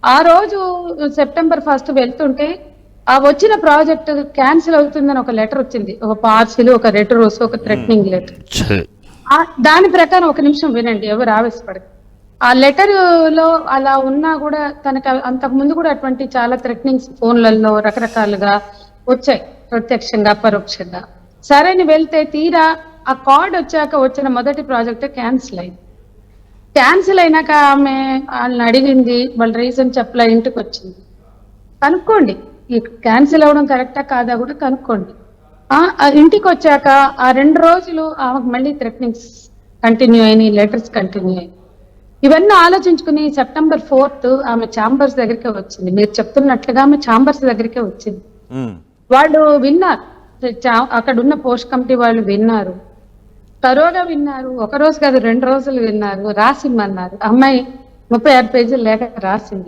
ఆ రోజు సెప్టెంబర్ 1 వెళ్తుంటే ఆ వచ్చిన ప్రాజెక్ట్ క్యాన్సిల్ అవుతుందని ఒక లెటర్ వచ్చింది. ఒక పార్సిల్, ఒక రెట్రోస్, ఒక థ్రెటనింగ్ లెటర్. ఛే! దాని ప్రకారం ఒక నిమిషం వినండి, ఎవరు ఆవేశపడదు. ఆ లెటర్ లో అలా ఉన్నా కూడా తనకి అంతకు ముందు కూడా అటువంటి చాలా థ్రెటనింగ్స్ ఫోన్లలో రకరకాలుగా వచ్చాయి, ప్రత్యక్షంగా పరోక్షంగా. సరే అని వెళ్తే తీరా ఆ కార్డ్ వచ్చాక వచ్చిన మొదటి ప్రాజెక్ట్ క్యాన్సిల్ అయింది. క్యాన్సిల్ అయినాక ఆమె వాళ్ళని అడిగింది, వాళ్ళ రీజన్ చెప్పలే, ఇంటికి వచ్చింది. కనుక్కోండి, ఈ క్యాన్సిల్ అవ్వడం కరెక్టా కాదా కూడా కనుక్కోండి. ఆ ఇంటికి వచ్చాక ఆ 2 రోజులు ఆమెకు మళ్ళీ థ్రెటనింగ్స్ కంటిన్యూ అయినాయి, లెటర్స్ కంటిన్యూ అయినాయి. ఇవన్నీ ఆలోచించుకుని సెప్టెంబర్ 4 ఆమె ఛాంబర్స్ దగ్గరికే వచ్చింది. మీరు చెప్తున్నట్లుగా ఆమె ఛాంబర్స్ దగ్గరికే వచ్చింది. వాళ్ళు విన్నారు, అక్కడ ఉన్న పోస్ట్ కమిటీ వాళ్ళు విన్నారు, తరోగా విన్నారు. ఒక రోజు కాదు, 2 రోజులు విన్నారు, రాసిమ్మన్నారు. అమ్మాయి 36 పేజీలు లేఖ రాసింది.